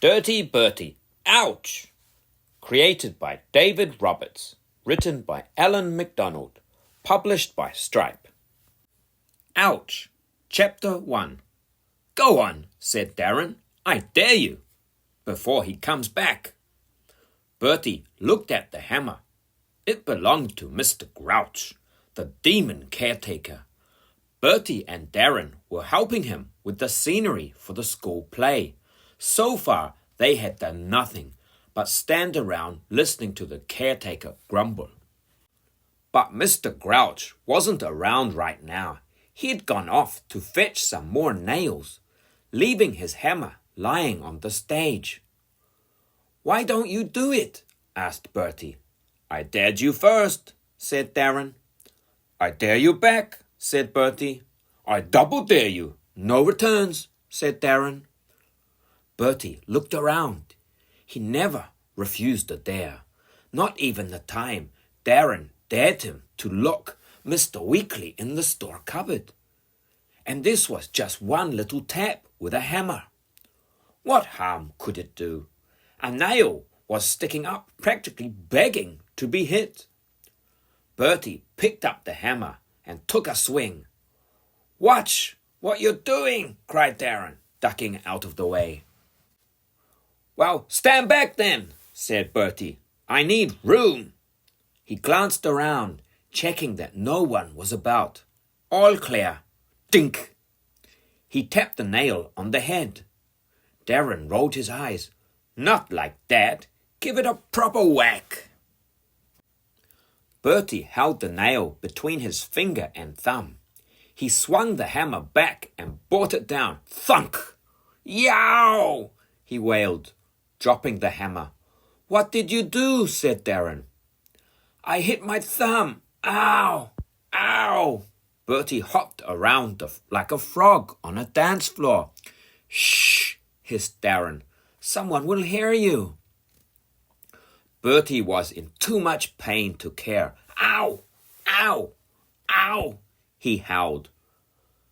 Dirty Bertie-Ouch! Created by David Roberts. Written by Alan MacDonald. Published by Stripe. Ouch! Chapter 1. "Go on," said Darren. "I dare you." "Before he comes back." Bertie looked at the hammer. It belonged to Mr. Grouch, the demon caretaker. Bertie and Darren were helping him with the scenery for the school play. So far, they had done nothing but stand around listening to the caretaker grumble. But Mr. Grouch wasn't around right now. He'd gone off to fetch some more nails, leaving his hammer lying on the stage. "Why don't you do it?" asked Bertie. "I dared you first," said Darren. "I dare you back," said Bertie. "I double dare you. No returns," said Darren. Bertie looked around. He never refused a dare, not even the time Darren dared him to look Mr. Weekly in the store cupboard. And this was just one little tap with a hammer. What harm could it do? A nail was sticking up, practically begging to be hit. Bertie picked up the hammer and took a swing. "Watch what you're doing," cried Darren, ducking out of the way. "Well, stand back then," said Bertie. "I need room." He glanced around, checking that no one was about. All clear. Dink! He tapped the nail on the head. Darren rolled his eyes. "Not like that. Give it a proper whack." Bertie held the nail between his finger and thumb. He swung the hammer back and brought it down. Thunk! "Yow!" he wailed, dropping the hammer. "What did you do?" said Darren. "I hit my thumb. Ow! Ow!" Bertie hopped around like a frog on a dance floor. "Shh!" hissed Darren. "Someone will hear you." Bertie was in too much pain to care. "Ow! Ow! Ow!" he howled.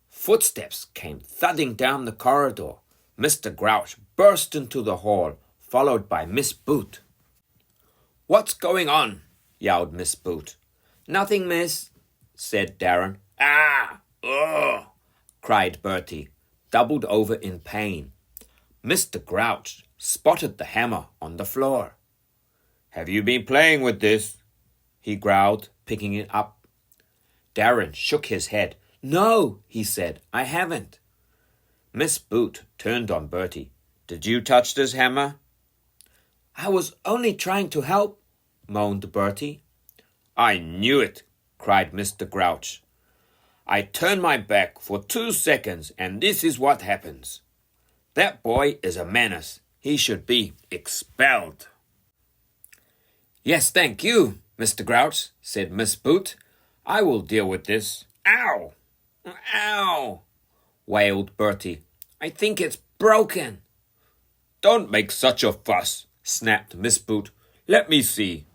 Footsteps came thudding down the corridor. Mr. Grouch burst into the hall, followed by Miss Boot. "What's going on?" yelled Miss Boot. "Nothing, miss," said Darren. "Ah! Ugh!" cried Bertie, doubled over in pain. Mr. Grouch spotted the hammer on the floor. "Have you been playing with this?" he growled, picking it up. Darren shook his head. "No," he said, "I haven't." Miss Boot turned on Bertie. "Did you touch this hammer?" "I was only trying to help," moaned Bertie. "I knew it," cried Mr. Grouch. "I turned my back for 2 seconds and this is what happens. That boy is a menace. He should be expelled." "Yes, thank you, Mr. Grouch," said Miss Boot. "I will deal with this." "Ow! Ow!" wailed Bertie. "I think it's broken." "Don't make such a fuss," snapped Miss Boot. "Let me see."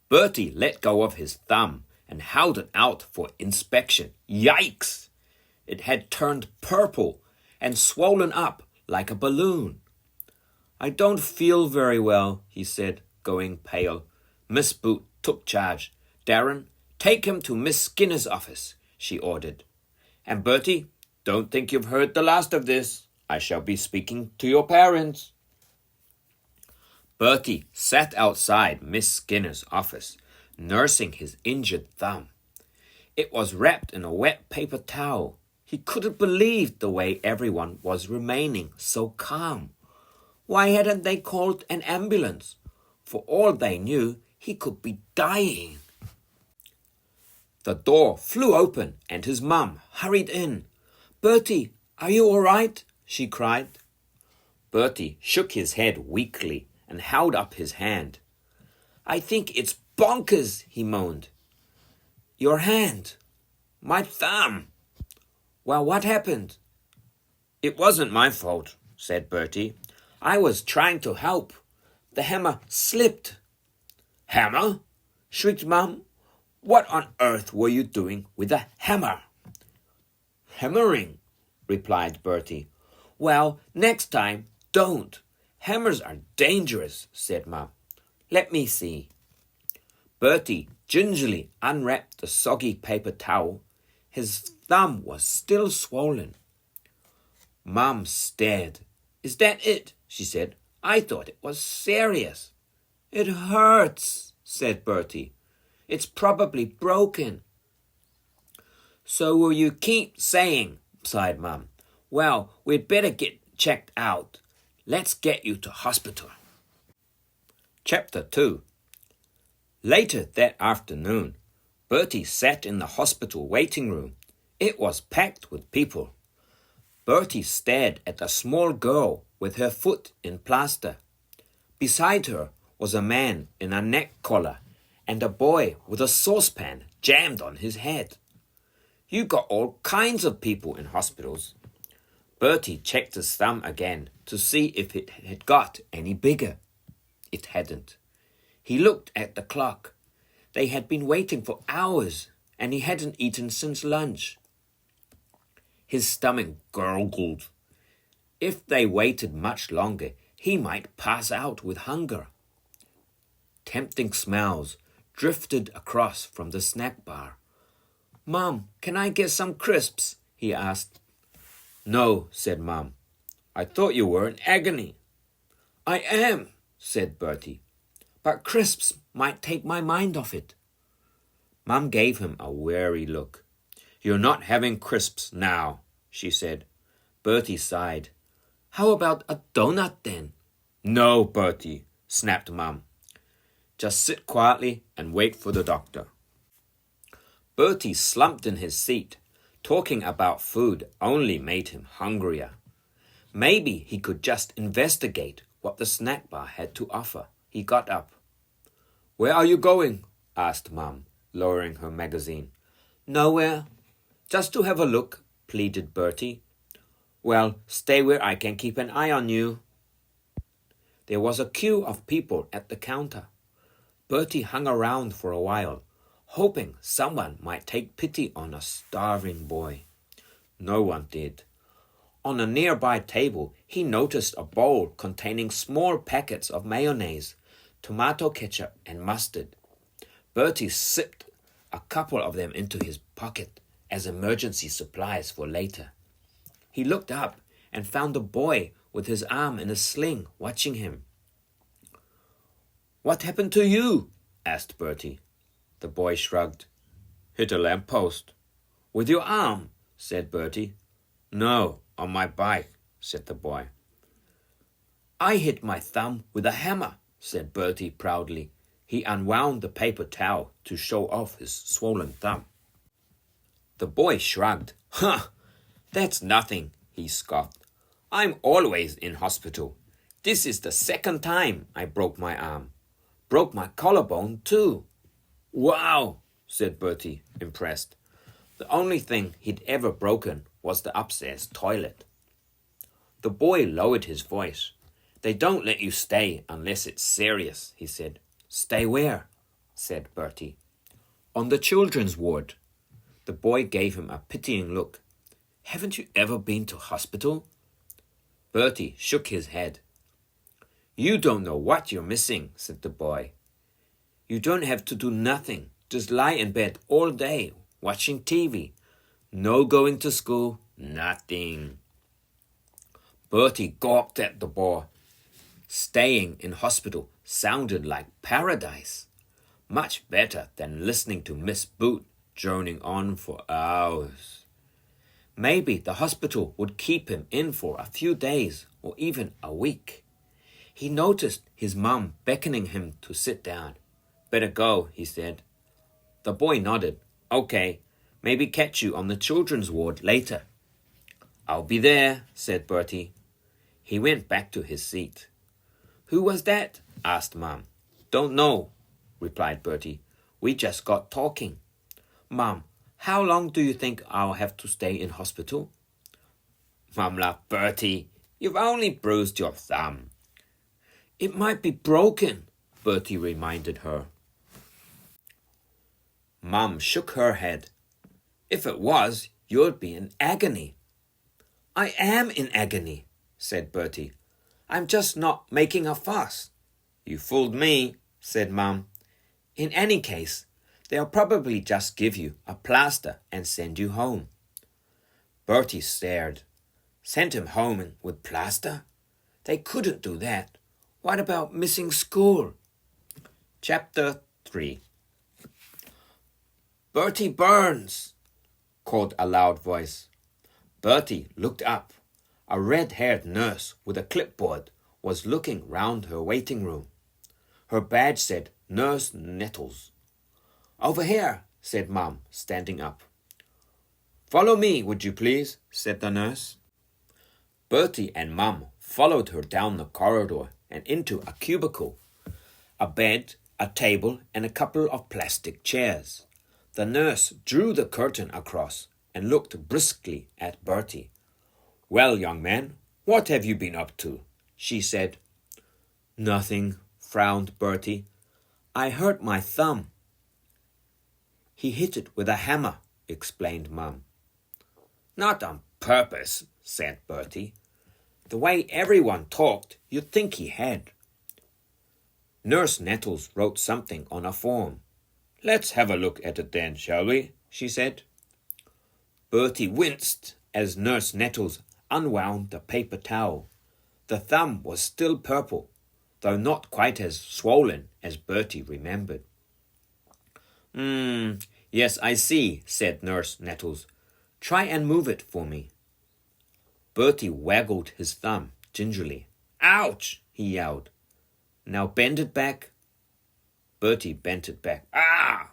Bertie let go of his thumb and held it out for inspection. Yikes! It had turned purple and swollen up like a balloon. "I don't feel very well," he said, going pale. Miss Boot took charge. "Darren, take him to Miss Skinner's office," she ordered. "And Bertie, don't think you've heard the last of this. I shall be speaking to your parents." Bertie sat outside Miss Skinner's office, nursing his injured thumb. It was wrapped in a wet paper towel. He couldn't believe the way everyone was remaining so calm. Why hadn't they called an ambulance? For all they knew, he could be dying. The door flew open and his mum hurried in. "Bertie, are you all right?" she cried. Bertie shook his head weakly and held up his hand. "I think it's bonkers," he moaned. "Your hand." "My thumb." "Well, what happened?" "It wasn't my fault," said Bertie. "I was trying to help. The hammer slipped." "Hammer?" shrieked Mum. "What on earth were you doing with a hammer?" "Hammering," replied Bertie. "Well, next time, Don't. Hammers are dangerous, said Mum. Let me see. Bertie gingerly unwrapped the soggy paper towel. His thumb was still swollen. Mum stared. Is that it? She said. I thought it was serious. It hurts, said Bertie. It's probably broken. So will you keep saying, sighed Mum. Well, we'd better get checked out. Let's get you to hospital. Chapter 2. Later that afternoon, Bertie sat in the hospital waiting room. It was packed with people. Bertie stared at a small girl with her foot in plaster. Beside her was a man in a neck collar and a boy with a saucepan jammed on his head. You got all kinds of people in hospitals. Bertie checked his thumb again to see if it had got any bigger. It hadn't. He looked at the clock. They had been waiting for hours, and he hadn't eaten since lunch. His stomach gurgled. If they waited much longer, he might pass out with hunger. Tempting smells drifted across from the snack bar. Mum, can I get some crisps? He asked. No, said Mum. I thought you were in agony. I am, said Bertie. But crisps might take my mind off it. Mum gave him a wary look. You're not having crisps now, she said. Bertie sighed. How about a donut then? No, Bertie, snapped Mum. Just sit quietly and wait for the doctor. Bertie slumped in his seat. Talking about food only made him hungrier. Maybe he could just investigate what the snack bar had to offer. He got up. Where are you going? Asked Mum, lowering her magazine. Nowhere. Just to have a look, pleaded Bertie. Well, stay where I can keep an eye on you. There was a queue of people at the counter. Bertie hung around for a while, hoping someone might take pity on a starving boy. No one did. On a nearby table, he noticed a bowl containing small packets of mayonnaise, tomato ketchup, and mustard. Bertie sipped a couple of them into his pocket as emergency supplies for later. He looked up and found a boy with his arm in a sling watching him. What happened to you? Asked Bertie. The boy shrugged. Hit a lamppost. With your arm, said Bertie. No, on my bike, said the boy. I hit my thumb with a hammer, said Bertie proudly. He unwound the paper towel to show off his swollen thumb. The boy shrugged. Huh, that's nothing, he scoffed. I'm always in hospital. This is the second time I broke my arm. Broke my collarbone too. Wow, said Bertie, impressed. The only thing he'd ever broken was the upstairs toilet. The boy lowered his voice. They don't let you stay unless it's serious, he said. Stay where? Said Bertie. On the children's ward. The boy gave him a pitying look. Haven't you ever been to hospital? Bertie shook his head. You don't know what you're missing, said the boy. You don't have to do nothing. Just lie in bed all day, watching TV. No going to school, nothing. Bertie gawked at the boy. Staying in hospital sounded like paradise. Much better than listening to Miss Boot droning on for hours. Maybe the hospital would keep him in for a few days or even a week. He noticed his mum beckoning him to sit down. Better go, he said. The boy nodded. Okay, maybe catch you on the children's ward later. I'll be there, said Bertie. He went back to his seat. Who was that? Asked Mum. Don't know, replied Bertie. We just got talking. Mum, how long do you think I'll have to stay in hospital? Mum laughed. Bertie, you've only bruised your thumb. It might be broken, Bertie reminded her. Mum shook her head. If it was, you'd be in agony. I am in agony, said Bertie. I'm just not making a fuss." "You fooled me," said Mum. "In any case, they'll probably just give you a plaster and send you home." Bertie stared. Sent him home with plaster? They couldn't do that. What about missing school? Chapter 3. "Bertie Burns!" called a loud voice. Bertie looked up. A red-haired nurse with a clipboard was looking round her waiting room. Her badge said Nurse Nettles. "Over here," said Mum, standing up. "Follow me, would you please?" said the nurse. Bertie and Mum followed her down the corridor and into a cubicle. A bed, a table, and a couple of plastic chairs. The nurse drew the curtain across and looked briskly at Bertie. "Well, young man, what have you been up to?" she said. "Nothing," frowned Bertie. "I hurt my thumb." "He hit it with a hammer," explained Mum. "Not on purpose," said Bertie. "The way everyone talked, you'd think he had." Nurse Nettles wrote something on a form. "Let's have a look at it then, shall we?" she said. Bertie winced as Nurse Nettles unwound the paper towel. The thumb was still purple, though not quite as swollen as Bertie remembered. Yes, I see," said Nurse Nettles. "Try and move it for me." Bertie waggled his thumb gingerly. "Ouch!" he yelled. "Now bend it back." Bertie bent it back. "Ah!"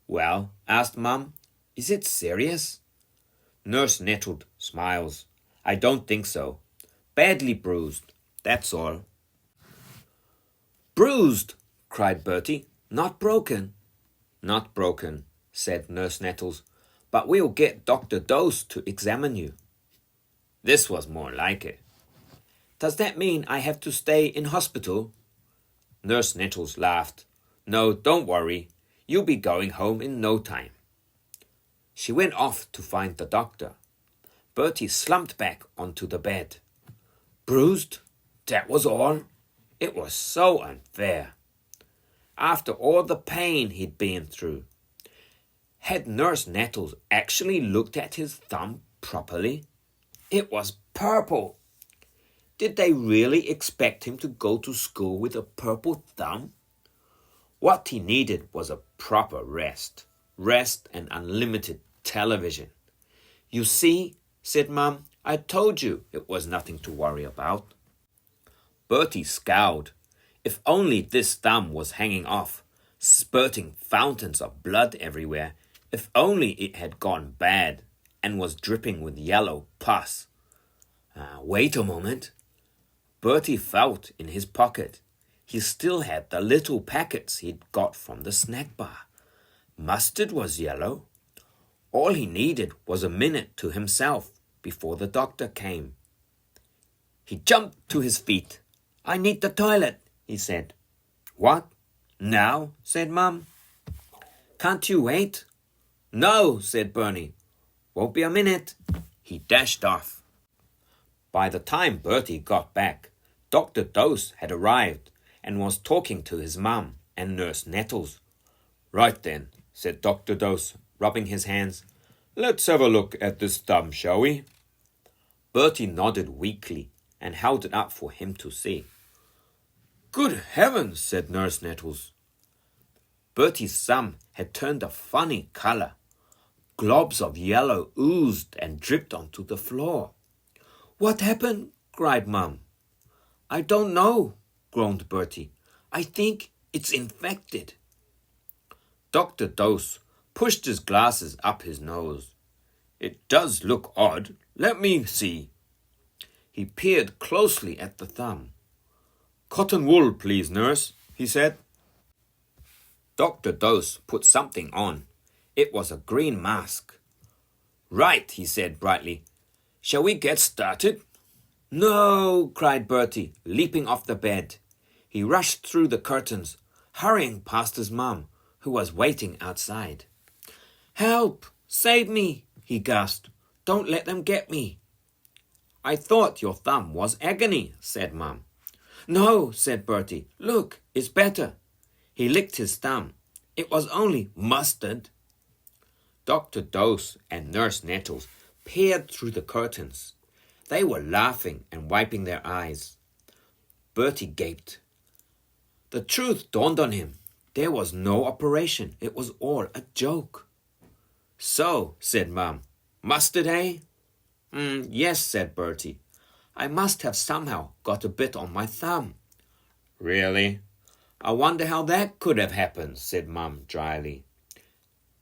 "Well," asked Mum, "is it serious?" Nurse Nettles smiles. "I don't think so. Badly bruised, that's all." "Bruised!" cried Bertie. "Not broken?" "Not broken," said Nurse Nettles, "but we'll get Dr. Dose to examine you." This was more like it. "Does that mean I have to stay in hospital?" Nurse Nettles laughed. "No, don't worry. You'll be going home in no time." She went off to find the doctor. Bertie slumped back onto the bed. Bruised? That was all? It was so unfair. After all the pain he'd been through. Had Nurse Nettles actually looked at his thumb properly? It was purple. Did they really expect him to go to school with a purple thumb? What he needed was a proper rest. Rest and unlimited television. "You see," said Mum, "I told you it was nothing to worry about." Bertie scowled. If only this thumb was hanging off, spurting fountains of blood everywhere. If only it had gone bad and was dripping with yellow pus. Wait a moment. Bertie felt in his pocket. He still had the little packets he'd got from the snack bar. Mustard was yellow. All he needed was a minute to himself before the doctor came. He jumped to his feet. "I need the toilet," he said. "What? Now?" said Mum. "Can't you wait?" "No," said Bernie. "Won't be a minute." He dashed off. By the time Bertie got back, Dr. Dose had arrived and was talking to his mum and Nurse Nettles. "Right then," said Dr. Dose, rubbing his hands. "Let's have a look at this thumb, shall we?" Bertie nodded weakly and held it up for him to see. "Good heavens," said Nurse Nettles. Bertie's thumb had turned a funny color. Globs of yellow oozed and dripped onto the floor. "What happened?" cried Mum. "I don't know," groaned Bertie. "I think it's infected." Dr. Dose pushed his glasses up his nose. "It does look odd. Let me see." He peered closely at the thumb. "Cotton wool, please, nurse," he said. Dr. Dose put something on. It was a green mask. "Right," he said brightly. "Shall we get started?" "No," cried Bertie, leaping off the bed. He rushed through the curtains, hurrying past his mum, who was waiting outside. "Help! Save me!" he gasped. "Don't let them get me." I thought your thumb was agony, said Mum. No, said Bertie. Look, it's better. He licked his thumb. It was only mustard. Dr. Dose and Nurse Nettles peered through the curtains. They were laughing and wiping their eyes. Bertie gaped. The truth dawned on him. There was no operation. It was all a joke. So, said Mum, mustard, eh? Yes, said Bertie. I must have somehow got a bit on my thumb. Really? I wonder how that could have happened, said Mum dryly.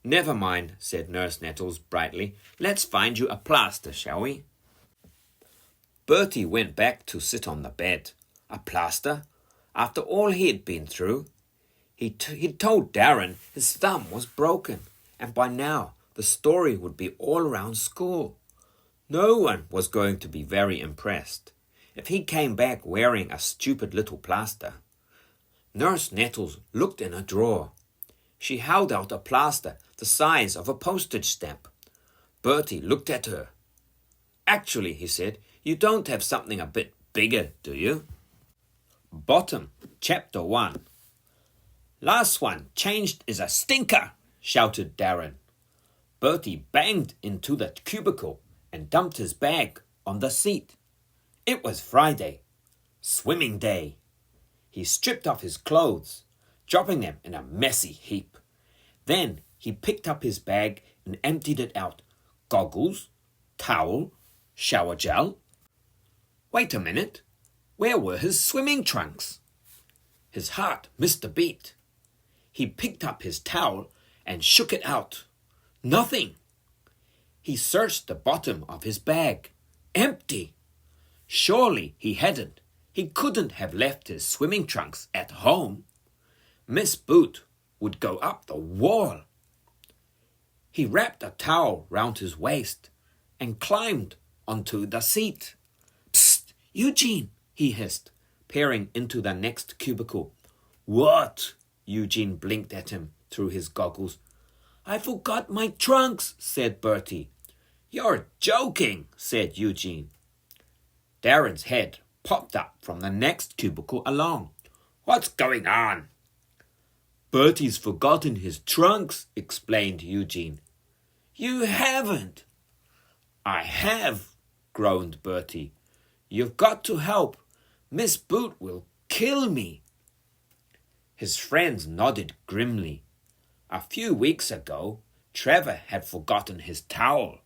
Never mind, said Nurse Nettles brightly. Let's find you a plaster, shall we? Bertie went back to sit on the bed. A plaster? After all he had been through? He'd told Darren his thumb was broken, and by now the story would be all around school. No one was going to be very impressed if he came back wearing a stupid little plaster. Nurse Nettles looked in a drawer. She held out a plaster the size of a postage stamp. Bertie looked at her. Actually, he said, you don't have something a bit bigger, do you? Bottom, Chapter 1. Last one changed is a stinker, shouted Darren. Bertie banged into the cubicle and dumped his bag on the seat. It was Friday, swimming day. He stripped off his clothes, dropping them in a messy heap. Then he picked up his bag and emptied it out. Goggles, towel, shower gel. Wait a minute. Where were his swimming trunks? His heart missed a beat. He picked up his towel and shook it out. Nothing. He searched the bottom of his bag. Empty. Surely he hadn't. He couldn't have left his swimming trunks at home. Miss Boot would go up the wall. He wrapped a towel round his waist and climbed onto the seat. Psst, Eugene, he hissed, peering into the next cubicle. What? Eugene blinked at him through his goggles. I forgot my trunks, said Bertie. You're joking, said Eugene. Darren's head popped up from the next cubicle along. What's going on? Bertie's forgotten his trunks, explained Eugene. You haven't. I have, groaned Bertie. You've got to help. Miss Boot will kill me. His friends nodded grimly. A few weeks ago, Trevor had forgotten his towel.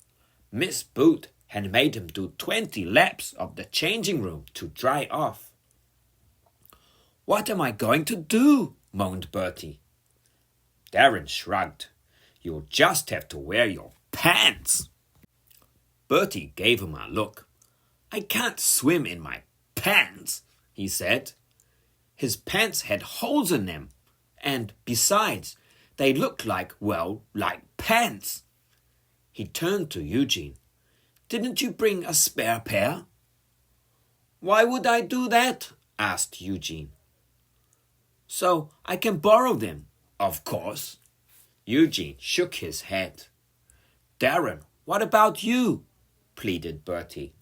Miss Boot had made him do 20 laps of the changing room to dry off. What am I going to do? Moaned Bertie. Darren shrugged. You'll just have to wear your pants. Bertie gave him a look. I can't swim in my pants, he said. His pants had holes in them, and besides, they looked like pants. He turned to Eugene. Didn't you bring a spare pair? Why would I do that? Asked Eugene. So I can borrow them, of course. Eugene shook his head. Darren, what about you? Pleaded Bertie.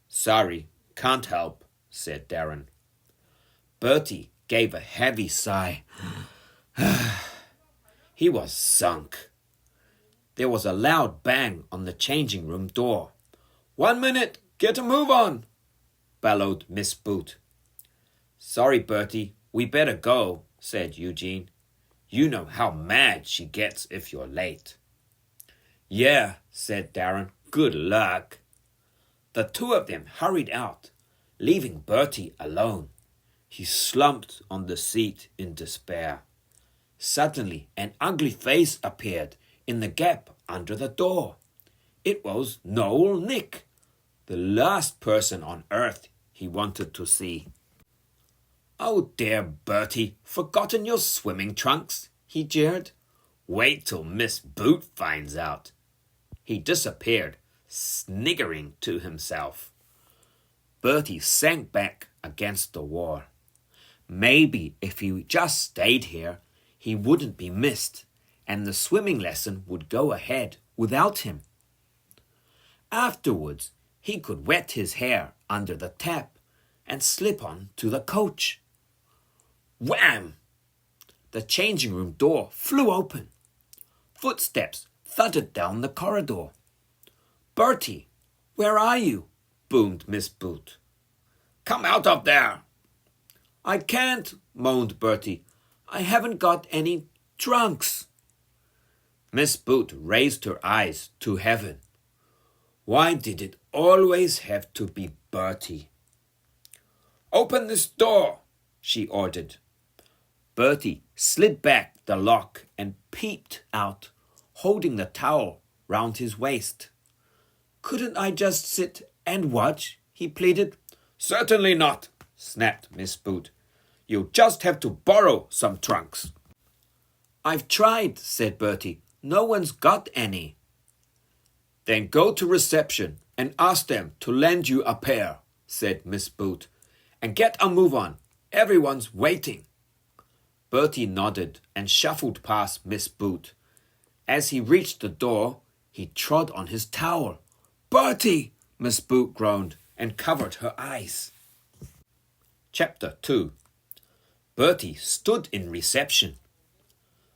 Sorry, can't help, said Darren. Bertie gave a heavy sigh. He was sunk. There was a loud bang on the changing room door. 1 minute, get a move on, bellowed Miss Boot. Sorry, Bertie, we better go, said Eugene. You know how mad she gets if you're late. Yeah, said Darren, good luck. The two of them hurried out, leaving Bertie alone. He slumped on the seat in despair. Suddenly, an ugly face appeared in the gap under the door. It was Noel Nick, the last person on earth he wanted to see. Oh dear, Bertie, forgotten your swimming trunks, he jeered. Wait till Miss Boot finds out. He disappeared, sniggering to himself. Bertie sank back against the wall. Maybe if he just stayed here, he wouldn't be missed, and the swimming lesson would go ahead without him. Afterwards, he could wet his hair under the tap and slip on to the coach. Wham! The changing room door flew open. Footsteps thudded down the corridor. "Bertie, where are you?" boomed Miss Boot. "Come out of there!" "I can't," moaned Bertie. "I haven't got any trunks." Miss Boot raised her eyes to heaven. Why did it always have to be Bertie? "Open this door," she ordered. Bertie slid back the lock and peeped out, holding the towel round his waist. "Couldn't I just sit and watch?" he pleaded. "Certainly not," snapped Miss Boot. "You'll just have to borrow some trunks." "I've tried," said Bertie. "No one's got any." "Then go to reception and ask them to lend you a pair," said Miss Boot. "And get a move on. Everyone's waiting." Bertie nodded and shuffled past Miss Boot. As he reached the door, he trod on his towel. "Bertie!" Miss Boot groaned and covered her eyes. Chapter 2. Bertie stood in reception.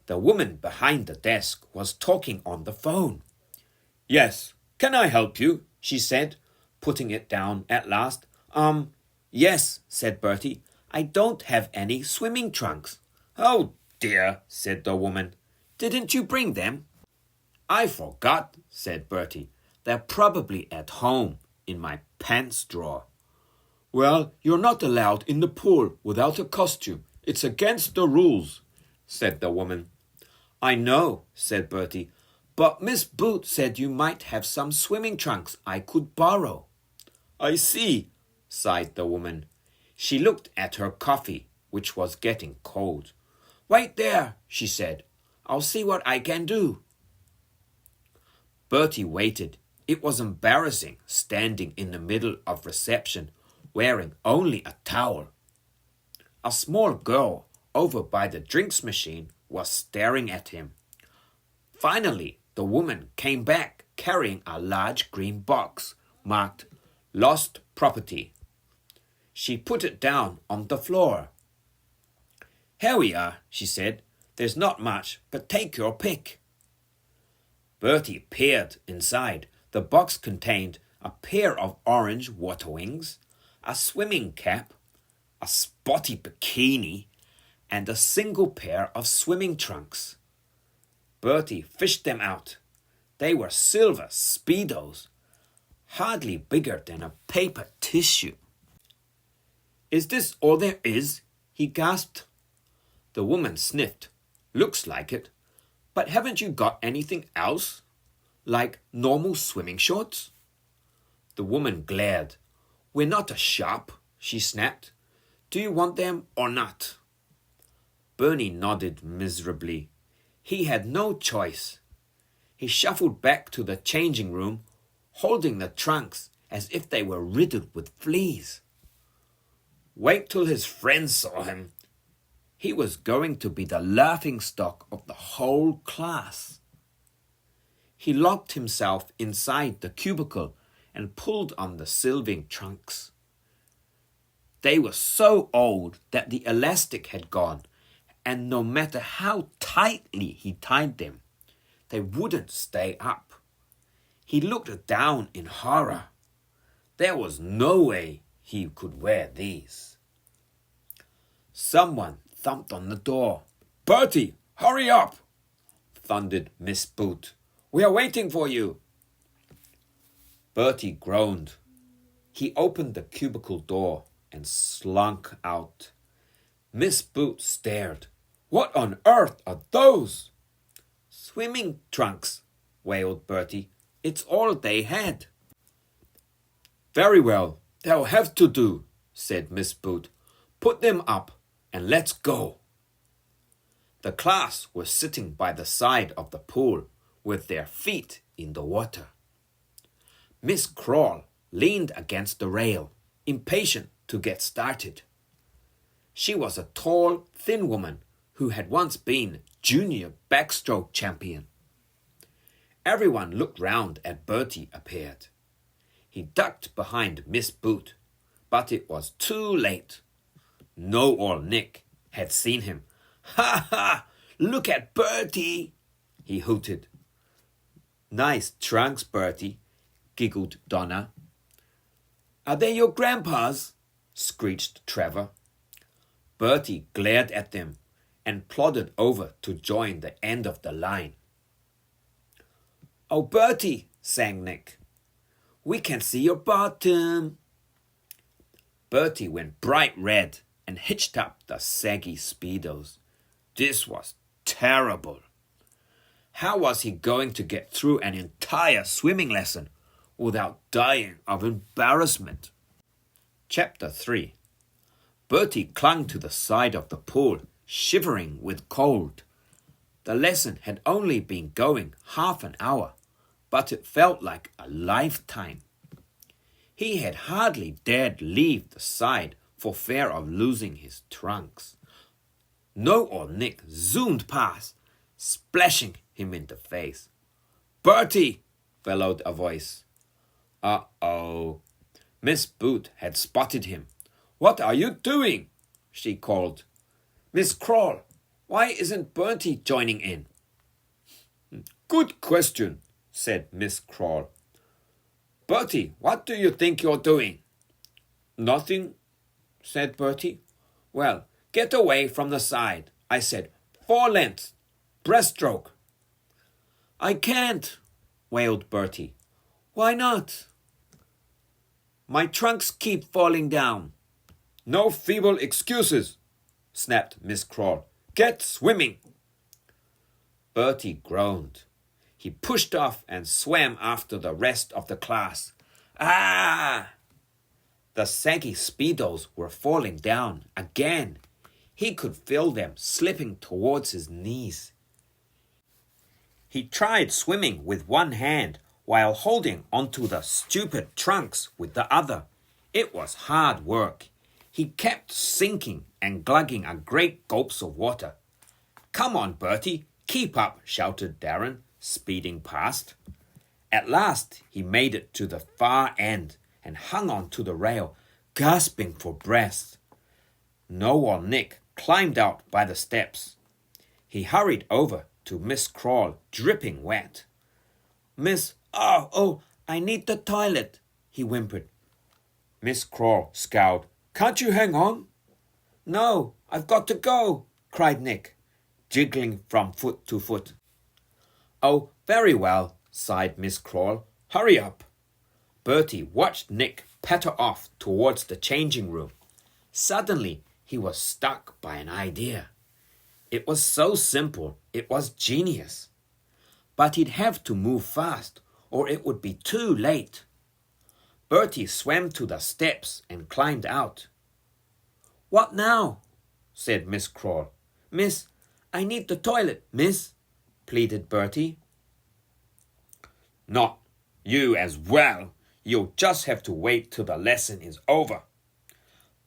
The woman behind the desk was talking on the phone. "Yes, can I help you?" she said, putting it down at last. Yes," said Bertie. "I don't have any swimming trunks." "Oh dear," said the woman. "Didn't you bring them?" "I forgot," said Bertie. "They're probably at home in my pants drawer." "Well, you're not allowed in the pool without a costume. It's against the rules," said the woman. "I know," said Bertie, "but Miss Boot said you might have some swimming trunks I could borrow." "I see," sighed the woman. She looked at her coffee, which was getting cold. "Wait there," she said. "I'll see what I can do." Bertie waited. It was embarrassing standing in the middle of reception, wearing only a towel. A small girl over by the drinks machine was staring at him. Finally, the woman came back carrying a large green box marked "Lost Property." She put it down on the floor. "Here we are," she said. "There's not much, but take your pick." Bertie peered inside. The box contained a pair of orange water wings, a swimming cap, a spotty bikini, and a single pair of swimming trunks. Bertie fished them out. They were silver Speedos, hardly bigger than a paper tissue. "Is this all there is?" he gasped. The woman sniffed. "Looks like it. But haven't you got anything else? Like normal swimming shorts?" The woman glared. "We're not a shop," she snapped. "Do you want them or not?" Bernie nodded miserably. He had no choice. He shuffled back to the changing room, holding the trunks as if they were riddled with fleas. Wait till his friends saw him. He was going to be the laughingstock of the whole class. He locked himself inside the cubicle and pulled on the swimming trunks. They were so old that the elastic had gone, and no matter how tightly he tied them, they wouldn't stay up. He looked down in horror. There was no way he could wear these. Someone thumped on the door. "Bertie, hurry up!" thundered Miss Boot. "We are waiting for you." Bertie groaned. He opened the cubicle door and slunk out. Miss Boot stared. "What on earth are those?" "Swimming trunks," wailed Bertie. "It's all they had." "Very well, they'll have to do," said Miss Boot. "Put them up and let's go." The class was sitting by the side of the pool with their feet in the water. Miss Crawl leaned against the rail, impatient to get started. She was a tall, thin woman who had once been junior backstroke champion. Everyone looked round as Bertie appeared. He ducked behind Miss Boot, but it was too late. Know-all Nick had seen him. "Ha ha! Look at Bertie!" he hooted. "Nice trunks, Bertie," giggled Donna. "Are they your grandpa's?" screeched Trevor. Bertie glared at them and plodded over to join the end of the line. "Oh, Bertie," sang Nick, "we can see your bottom." Bertie went bright red and hitched up the saggy Speedos. This was terrible. How was he going to get through an entire swimming lesson without dying of embarrassment? Chapter 3. Bertie clung to the side of the pool, shivering with cold. The lesson had only been going half an hour, but it felt like a lifetime. He had hardly dared leave the side for fear of losing his trunks. Know-all Nick zoomed past, splashing him in the face. "Bertie!" bellowed a voice. Uh-oh. Miss Boot had spotted him. "What are you doing?" she called. "Miss Crawl, why isn't Bertie joining in?" "Good question," said Miss Crawl. "Bertie, what do you think you're doing?" "Nothing," said Bertie. "Well, get away from the side. I said 4 lengths, breaststroke." "I can't," wailed Bertie. "Why not?" "My trunks keep falling down." "No feeble excuses," snapped Miss Crawl. "Get swimming." Bertie groaned. He pushed off and swam after the rest of the class. Ah! The saggy Speedos were falling down again. He could feel them slipping towards his knees. He tried swimming with one hand while holding onto the stupid trunks with the other. It was hard work. He kept sinking and glugging a great gulps of water. "Come on, Bertie, keep up," shouted Darren, speeding past. At last he made it to the far end and hung on to the rail, gasping for breath. Know-all Nick climbed out by the steps. He hurried over to Miss Crawl, dripping wet. "Miss, oh, I need the toilet," he whimpered. Miss Crawl scowled. "Can't you hang on?" "No, I've got to go," cried Nick, jiggling from foot to foot. "Oh, very well," sighed Miss Crawl. "Hurry up." Bertie watched Nick patter off towards the changing room. Suddenly, he was struck by an idea. It was so simple, it was genius. But he'd have to move fast, or it would be too late. Bertie swam to the steps and climbed out. "What now?" said Miss Crawl. "Miss, I need the toilet, miss," pleaded Bertie. "Not you as well. You'll just have to wait till the lesson is over."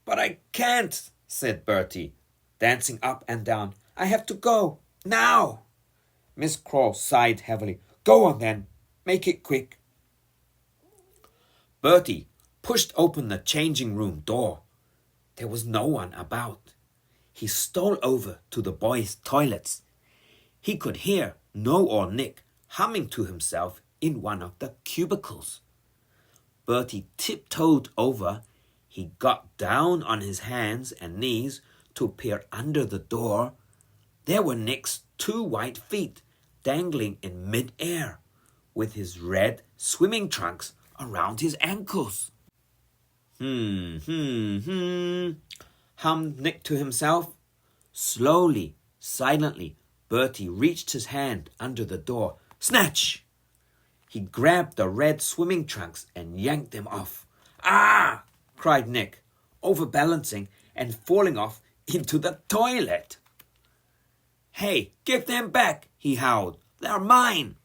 "But I can't," said Bertie, dancing up and down. "I have to go, now." Miss Crawl sighed heavily. "Go on then, make it quick." Bertie pushed open the changing room door. There was no one about. He stole over to the boys' toilets. He could hear Know-all Nick humming to himself in one of the cubicles. Bertie tiptoed over. He got down on his hands and knees to peer under the door. There were Nick's 2 white feet dangling in mid-air, with his red swimming trunks around his ankles. Hummed Nick to himself. Slowly, silently, Bertie reached his hand under the door. Snatch! He grabbed the red swimming trunks and yanked them off. "Ah!" cried Nick, overbalancing and falling off into the toilet. "Hey, give them back," he howled. "They're mine."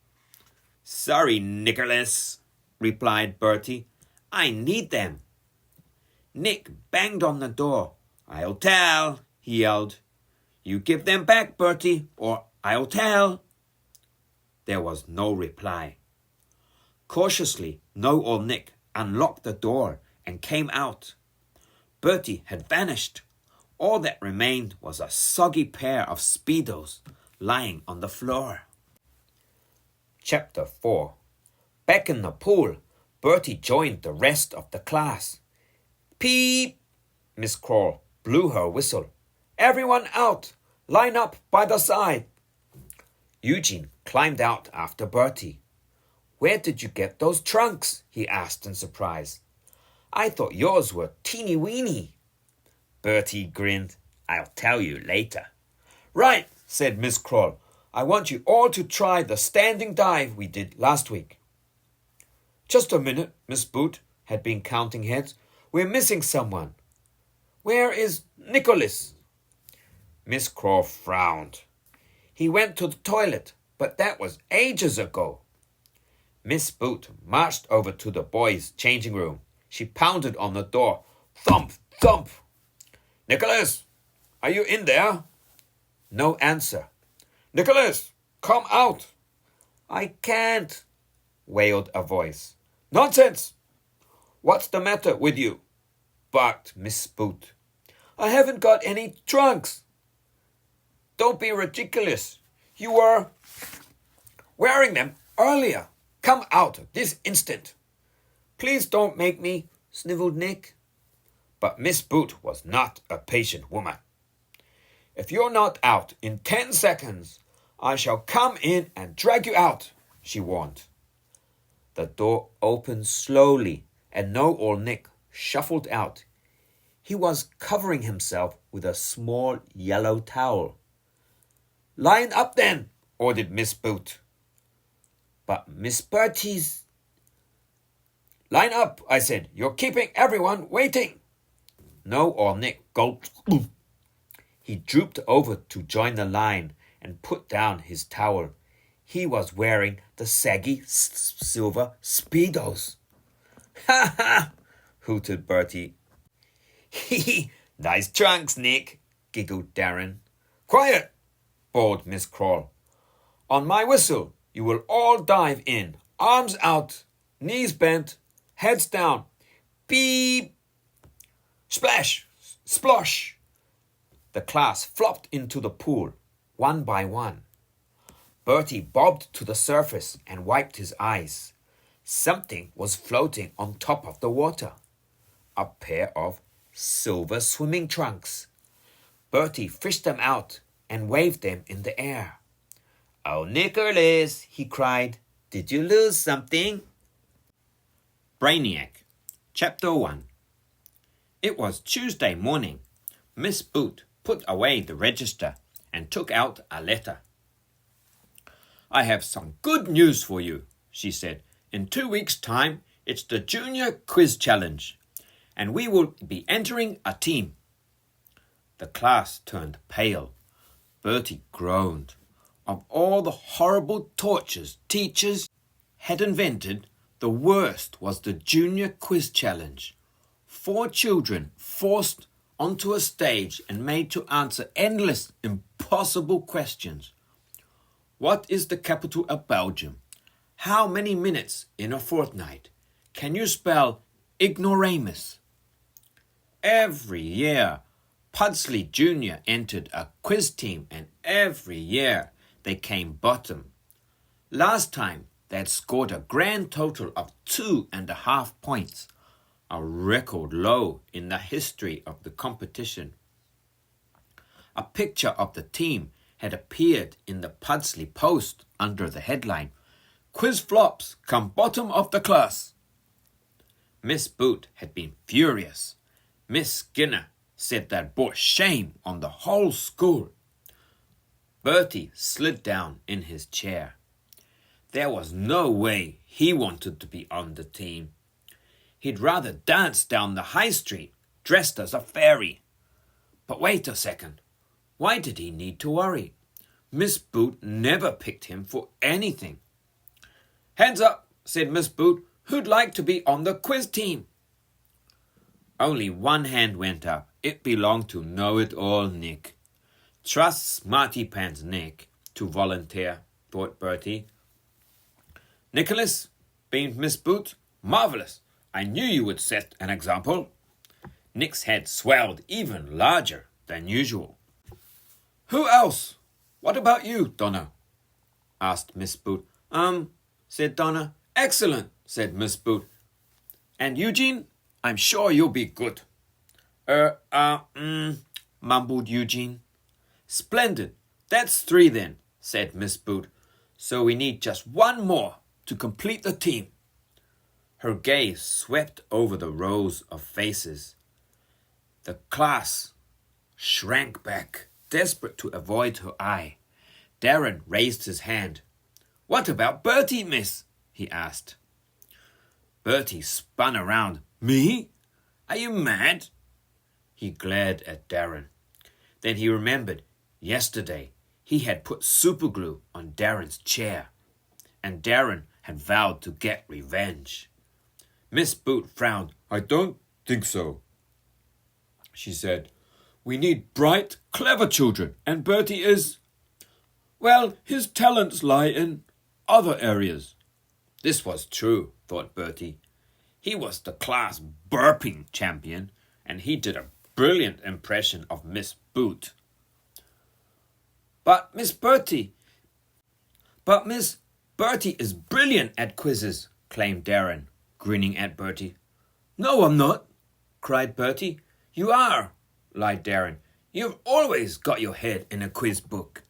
"Sorry, Nicholas," replied Bertie. "I need them." Nick banged on the door. "I'll tell," he yelled. "You give them back, Bertie, or I'll tell." There was no reply. Cautiously, Know-all Nick unlocked the door and came out. Bertie had vanished. All that remained was a soggy pair of Speedos lying on the floor. Chapter 4. Back in the pool, Bertie joined the rest of the class. Peep! Miss Kroll blew her whistle. Everyone out! Line up by the side! Eugene climbed out after Bertie. Where did you get those trunks? He asked in surprise. I thought yours were teeny-weeny. Bertie grinned. I'll tell you later. Right, said Miss Kroll. I want you all to try the standing dive we did last week. Just a minute, Miss Boot had been counting heads. We're missing someone. Where is Nicholas? Miss Kroll frowned. He went to the toilet, but that was ages ago. Miss Boot marched over to the boys' changing room. She pounded on the door. Thump, thump. Nicholas, are you in there? No answer. Nicholas, come out. I can't, wailed a voice. Nonsense! What's the matter with you? Barked Miss Boot. I haven't got any trunks. Don't be ridiculous. You were wearing them earlier. Come out this instant. Please don't make me, sniveled Nick. But Miss Boot was not a patient woman. If you're not out in 10 seconds, I shall come in and drag you out, she warned. The door opened slowly, and Know-All Nick shuffled out. He was covering himself with a small yellow towel. Line up then, ordered Miss Boot. But Miss Bertie's... Line up, I said. You're keeping everyone waiting. Know-All Nick gulped. He drooped over to join the line and put down his towel. He was wearing the saggy silver Speedos. Ha ha! hooted Bertie. Hee, nice trunks, Nick, giggled Darren. Quiet, bawled Miss Kroll. On my whistle, you will all dive in, arms out, knees bent, heads down. Beep! Splash! Splosh! The class flopped into the pool, one by one. Bertie bobbed to the surface and wiped his eyes. Something was floating on top of the water. A pair of silver swimming trunks. Bertie fished them out and waved them in the air. Oh, Nicholas, he cried. Did you lose something? Brainiac, Chapter 1. It was Tuesday morning. Miss Boot put away the register and took out a letter. I have some good news for you, she said. In 2 weeks' time, it's the Junior Quiz Challenge, and we will be entering a team. The class turned pale. Bertie groaned. Of all the horrible tortures teachers had invented, the worst was the Junior Quiz Challenge. 4 children forced onto a stage and made to answer endless, impossible questions. What is the capital of Belgium? How many minutes in a fortnight? Can you spell ignoramus? Every year, Pudsley Jr. entered a quiz team, and every year they came bottom. Last time, they had scored a grand total of 2.5 points, a record low in the history of the competition. A picture of the team had appeared in the Pudsley Post under the headline, Quiz Flops come bottom of the class. Miss Boot had been furious. Miss Skinner said that brought shame on the whole school. Bertie slid down in his chair. There was no way he wanted to be on the team. He'd rather dance down the high street dressed as a fairy. But wait a second. Why did he need to worry? Miss Boot never picked him for anything. Hands up, said Miss Boot. Who'd like to be on the quiz team? Only one hand went up. It belonged to Know-It-All Nick. Trust Smarty Pants Nick to volunteer, thought Bertie. Nicholas, beamed Miss Boot. Marvellous. I knew you would set an example. Nick's head swelled even larger than usual. Who else? What about you, Donna? Asked Miss Boot. Said Donna. Excellent, said Miss Boot. And Eugene? I'm sure you'll be good. Mumbled Eugene. Splendid. That's 3 then, said Miss Boot. So we need just 1 more to complete the team. Her gaze swept over the rows of faces. The class shrank back, desperate to avoid her eye. Darren raised his hand. What about Bertie, miss? He asked. Bertie spun around. Me? Are you mad? He glared at Darren. Then he remembered yesterday he had put superglue on Darren's chair, and Darren had vowed to get revenge. Miss Boot frowned. I don't think so, she said. We need bright, clever children, and Bertie is... Well, his talents lie in other areas. This was true, thought Bertie. He was the class burping champion, and he did a brilliant impression of Miss Boot. But Miss Bertie is brilliant at quizzes, claimed Darren, grinning at Bertie. No, I'm not, cried Bertie. You are, lied Darren. You've always got your head in a quiz book.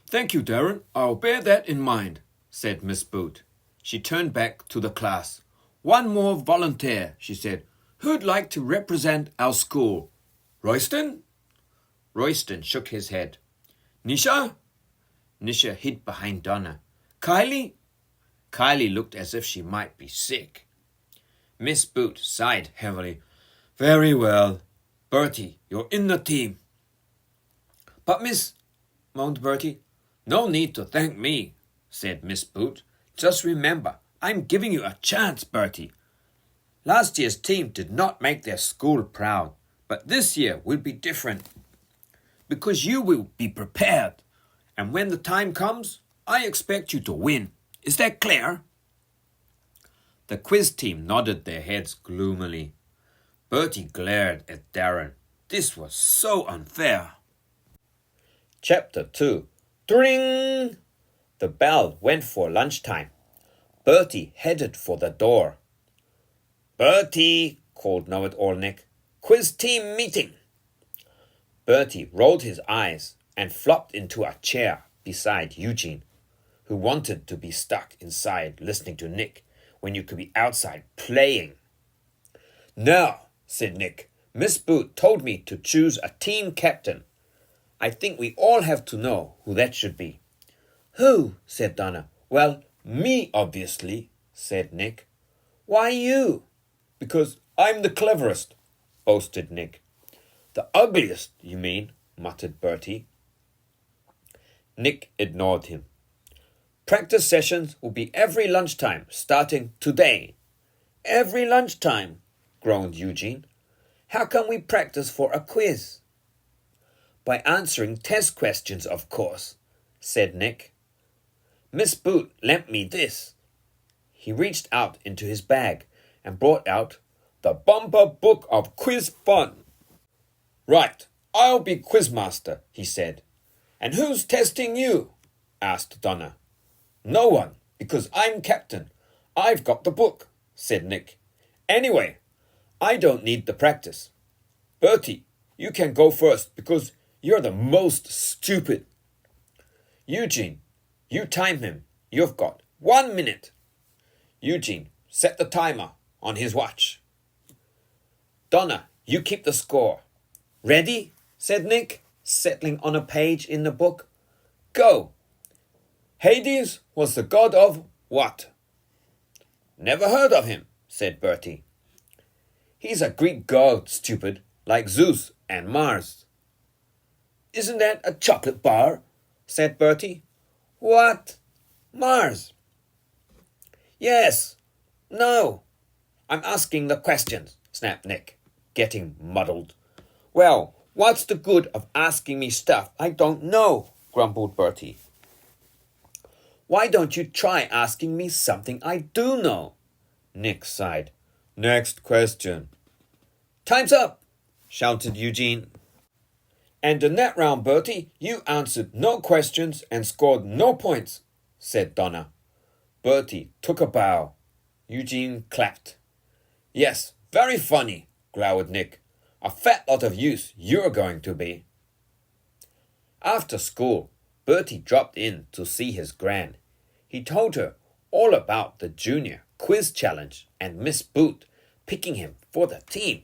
Thank you, Darren. I'll bear that in mind, said Miss Boot. She turned back to the class. 1 more volunteer, she said. Who'd like to represent our school? Royston? Royston shook his head. Nisha? Nisha hid behind Donna. Kylie? Kylie looked as if she might be sick. Miss Boot sighed heavily. Very well. Bertie, you're in the team. But Miss... moaned Bertie. No need to thank me, said Miss Boot. Just remember, I'm giving you a chance, Bertie. Last year's team did not make their school proud, but this year will be different. Because you will be prepared. And when the time comes, I expect you to win. Is that clear? The quiz team nodded their heads gloomily. Bertie glared at Darren. This was so unfair. Chapter 2. Dring! The bell went for lunchtime. Bertie headed for the door. Bertie, called Know-it-all Nick. Quiz team meeting. Bertie rolled his eyes and flopped into a chair beside Eugene, who wanted to be stuck inside listening to Nick when you could be outside playing. Now, said Nick, Miss Boot told me to choose a team captain. I think we all have to know who that should be. Who? Said Donna. Well, me, obviously, said Nick. Why you? Because I'm the cleverest, boasted Nick. The ugliest, you mean, muttered Bertie. Nick ignored him. Practice sessions will be every lunchtime, starting today. Every lunchtime, groaned Eugene. How can we practice for a quiz? By answering test questions, of course, said Nick. Miss Boot lent me this. He reached out into his bag and brought out the bumper book of quiz fun. Right, I'll be quizmaster, he said. And who's testing you? Asked Donna. No one, because I'm captain. I've got the book, said Nick. Anyway, I don't need the practice. Bertie, you can go first because you're the most stupid. Eugene, you time him. You've got 1 minute. Eugene, set the timer on his watch. Donna, you keep the score. Ready? Said Nick, settling on a page in the book. Go. Hades was the god of what? Never heard of him, said Bertie. He's a Greek god, stupid, like Zeus and Mars. Isn't that a chocolate bar? Said Bertie. What? Mars? Yes. No. I'm asking the questions, snapped Nick, getting muddled. Well, what's the good of asking me stuff I don't know? Grumbled Bertie. Why don't you try asking me something I do know? Nick sighed. Next question. Time's up, shouted Eugene. And in that round, Bertie, you answered no questions and scored no points, said Donna. Bertie took a bow. Eugene clapped. Yes, very funny, growled Nick. A fat lot of use you're going to be. After school, Bertie dropped in to see his gran. He told her all about the junior quiz challenge and Miss Boot picking him for the team.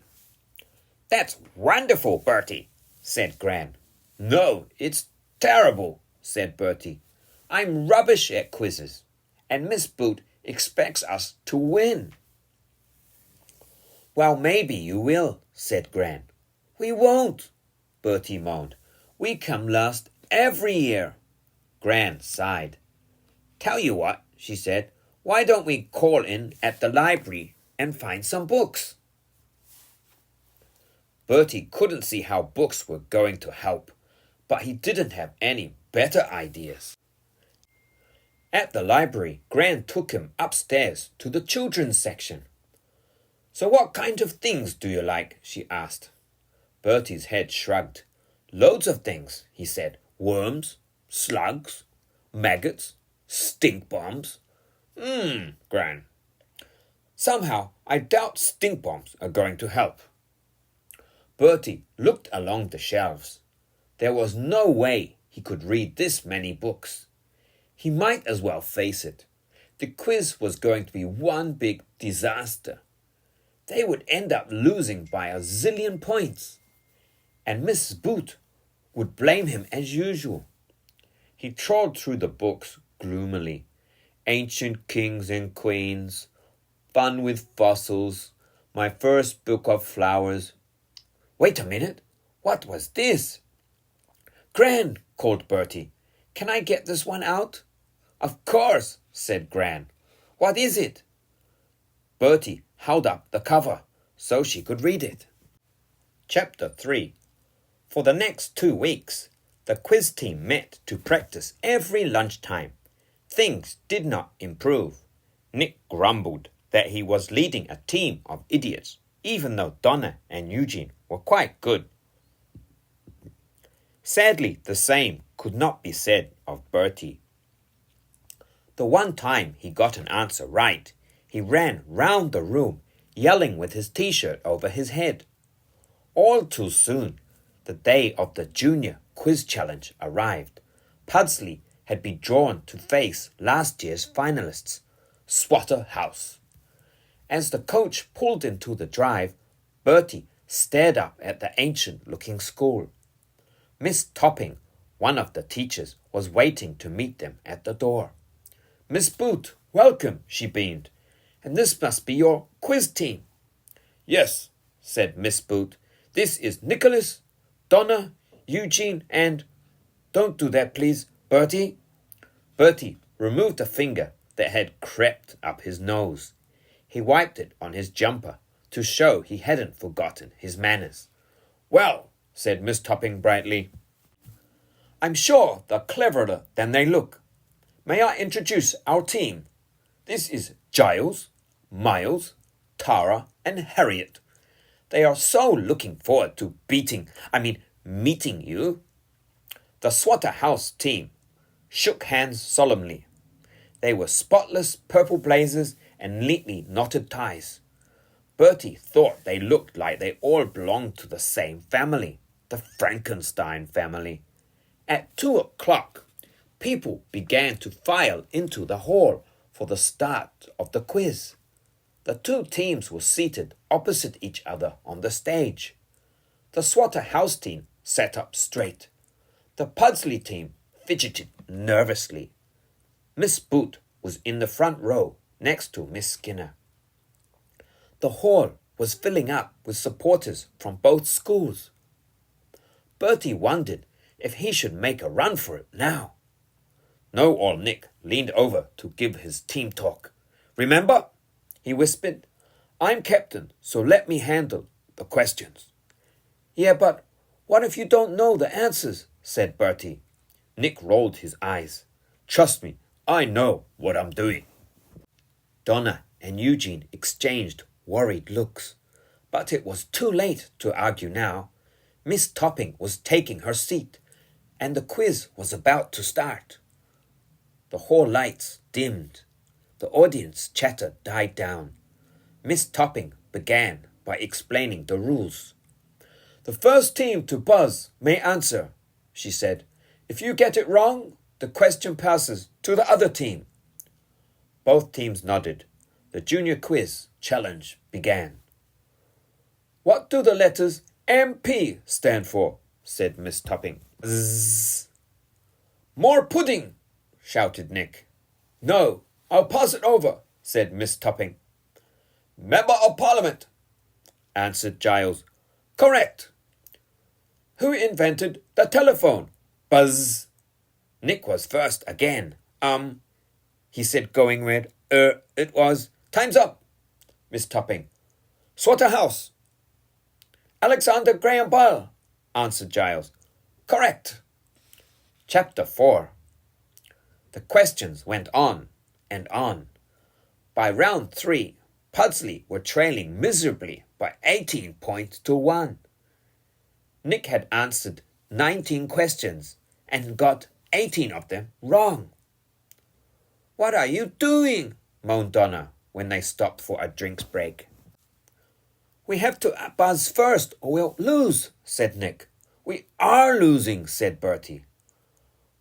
That's wonderful, Bertie, said Gran. No, it's terrible, said Bertie. I'm rubbish at quizzes, and Miss Boot expects us to win. Well, maybe you will, said Gran. We won't, Bertie moaned. We come last every year. Gran sighed. Tell you what, she said, why don't we call in at the library and find some books? Bertie couldn't see how books were going to help, but he didn't have any better ideas. At the library, Gran took him upstairs to the children's section. So what kind of things do you like? She asked. Bertie's head shrugged. Loads of things, he said. Worms, slugs, maggots, stink bombs. Gran. Somehow, I doubt stink bombs are going to help. Bertie looked along the shelves. There was no way he could read this many books. He might as well face it. The quiz was going to be one big disaster. They would end up losing by a zillion points. And Mrs. Boot would blame him as usual. He trawled through the books gloomily. Ancient Kings and Queens, Fun with Fossils, My First Book of Flowers. Wait a minute, what was this? Gran, called Bertie. Can I get this one out? Of course, said Gran. What is it? Bertie held up the cover so she could read it. Chapter 3. For the next 2 weeks, the quiz team met to practice every lunchtime. Things did not improve. Nick grumbled that he was leading a team of idiots, even though Donna and Eugene were quite good. Sadly, the same could not be said of Bertie. The one time he got an answer right, he ran round the room, yelling with his t-shirt over his head. All too soon, the day of the junior quiz challenge arrived. Pudsley had been drawn to face last year's finalists, Swatter House. As the coach pulled into the drive, Bertie stared up at the ancient-looking school. Miss Topping, one of the teachers, was waiting to meet them at the door. Miss Boot, welcome, she beamed. And this must be your quiz team. Yes, said Miss Boot. This is Nicholas, Donna, Eugene, and... Don't do that, please, Bertie. Bertie removed a finger that had crept up his nose. He wiped it on his jumper to show he hadn't forgotten his manners. Well, said Miss Topping brightly, I'm sure they're cleverer than they look. May I introduce our team? This is Giles, Miles, Tara, and Harriet. They are so looking forward to meeting you. The Swatter House team shook hands solemnly. They were spotless purple blazers and neatly knotted ties. Bertie thought they looked like they all belonged to the same family, the Frankenstein family. At 2:00, people began to file into the hall for the start of the quiz. The two teams were seated opposite each other on the stage. The Swatter House team sat up straight. The Pudsley team fidgeted nervously. Miss Boot was in the front row next to Miss Skinner. The hall was filling up with supporters from both schools. Bertie wondered if he should make a run for it now. Know-all Nick leaned over to give his team talk. Remember, he whispered, I'm captain, so let me handle the questions. Yeah, but what if you don't know the answers, said Bertie. Nick rolled his eyes. Trust me, I know what I'm doing. Donna and Eugene exchanged worried looks. But it was too late to argue now. Miss Topping was taking her seat, and the quiz was about to start. The hall lights dimmed. The audience chatter died down. Miss Topping began by explaining the rules. "The first team to buzz may answer," she said. "If you get it wrong, the question passes to the other team." Both teams nodded. The junior quiz challenge began. "What do the letters MP stand for?" said Miss Topping. "Zzz." "More pudding," shouted Nick. "No, I'll pass it over," said Miss Topping. "Member of Parliament," answered Giles. "Correct." "Who invented the telephone?" Buzz. Nick was first again. He said, going red. It was. Time's up." Miss Topping. "Slaughterhouse." "Alexander Graham Bell," answered Giles. "Correct." Chapter 4. The questions went on and on. By round 3, Pudsley were trailing miserably by 18 points to 1. Nick had answered 19 questions and got 18 of them wrong. "What are you doing?" moaned Donna when they stopped for a drinks break. "We have to buzz first or we'll lose," said Nick. "We are losing," said Bertie.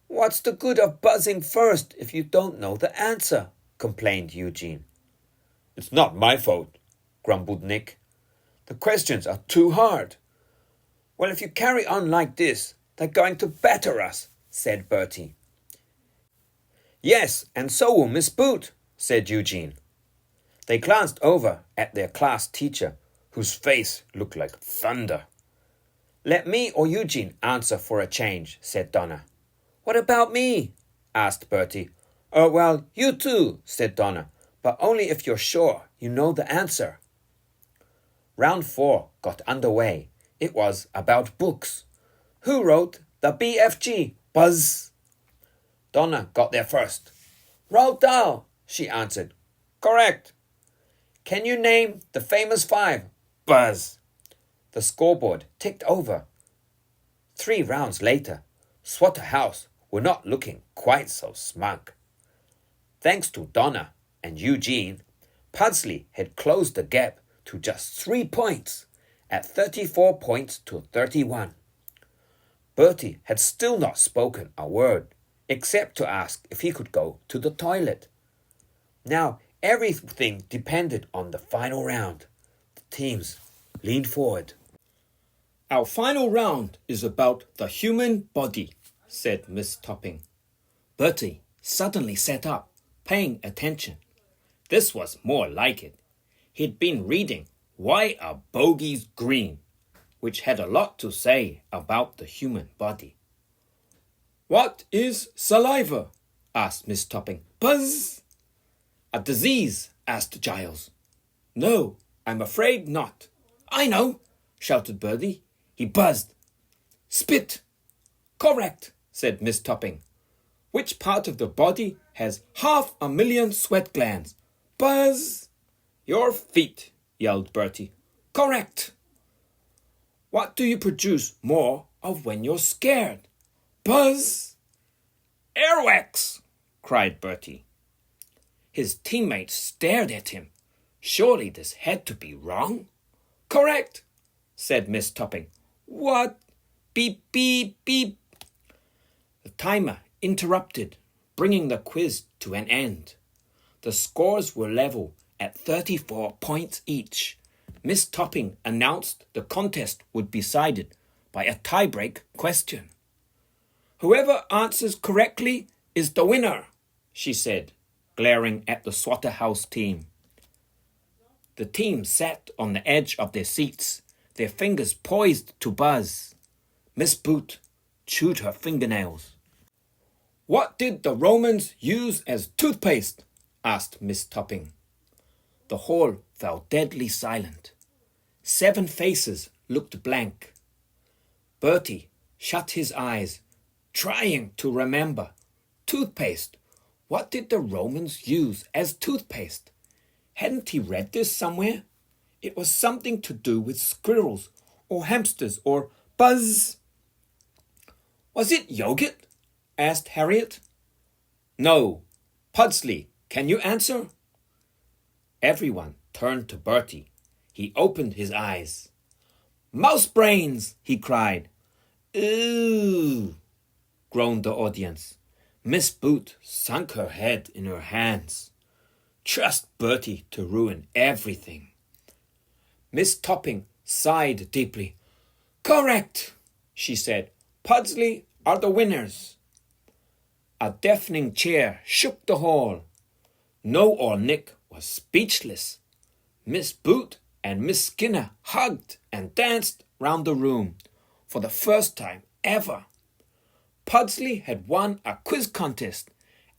"What's the good of buzzing first if you don't know the answer?" complained Eugene. "It's not my fault," grumbled Nick. "The questions are too hard." "Well, if you carry on like this, they're going to batter us," said Bertie. "Yes, and so will Miss Boot," said Eugene. They glanced over at their class teacher, whose face looked like thunder. "Let me or Eugene answer for a change," said Donna. "What about me?" asked Bertie. Well, you too," said Donna, "but only if you're sure you know the answer." Round 4 got underway. It was about books. "Who wrote the BFG? Buzz." Donna got there first. "Roald Dahl," she answered. "Correct." "Can you name the famous 5? Buzz." The scoreboard ticked over. 3 rounds later, Slaughterhouse were not looking quite so smug. Thanks to Donna and Eugene, Pudsley had closed the gap to just 3 points, at 34 points to 31. Bertie had still not spoken a word, except to ask if he could go to the toilet. Now everything depended on the final round. The teams leaned forward. "Our final round is about the human body," said Miss Topping. Bertie suddenly sat up, paying attention. This was more like it. He'd been reading Why Are Bogies Green, which had a lot to say about the human body. "What is saliva?" asked Miss Topping. "Buzz." "A disease?" asked Giles. "No, I'm afraid not." "I know," shouted Bertie. He buzzed. "Spit." "Correct," said Miss Topping. "Which part of the body has 500,000 sweat glands?" "Buzz." "Your feet," yelled Bertie. "Correct." "What do you produce more of when you're scared?" "Buzz." "Airwax," cried Bertie. His teammates stared at him. Surely this had to be wrong. "Correct," said Miss Topping. "What?" "Beep, beep, beep." The timer interrupted, bringing the quiz to an end. The scores were level at 34 points each. Miss Topping announced the contest would be decided by a tie-break question. "Whoever answers correctly is the winner," she said, glaring at the Slaughterhouse team. The team sat on the edge of their seats, their fingers poised to buzz. Miss Boot chewed her fingernails. "What did the Romans use as toothpaste?" asked Miss Topping. The hall fell deadly silent. 7 faces looked blank. Bertie shut his eyes, trying to remember. Toothpaste. What did the Romans use as toothpaste? Hadn't he read this somewhere? It was something to do with squirrels or hamsters or buzz. Was it yogurt? Asked Harriet. No. Pudsley, can you answer? Everyone turned to Bertie. He opened his eyes. Mouse brains, he cried. Ooh, groaned the audience. Miss Boot sunk her head in her hands. Trust Bertie to ruin everything. Miss Topping sighed deeply. Correct, she said. Pudsley are the winners. A deafening cheer shook the hall. No or Nick was speechless. Miss Boot and Miss Skinner hugged and danced round the room for the first time ever. Pudsley had won a quiz contest,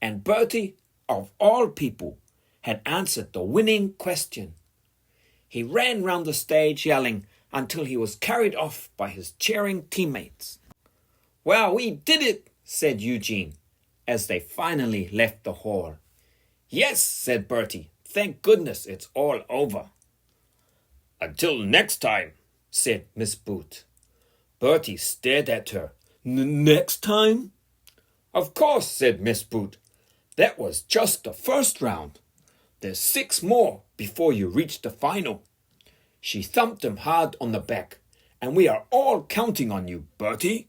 and Bertie, of all people, had answered the winning question. He ran round the stage yelling until he was carried off by his cheering teammates. Well, we did it, said Eugene, as they finally left the hall. Yes, said Bertie. Thank goodness it's all over. Until next time, said Miss Boot. Bertie stared at her. Next time? Of course, said Miss Boot. That was just the first round. There's 6 more before you reach the final. She thumped him hard on the back. And we are all counting on you, Bertie.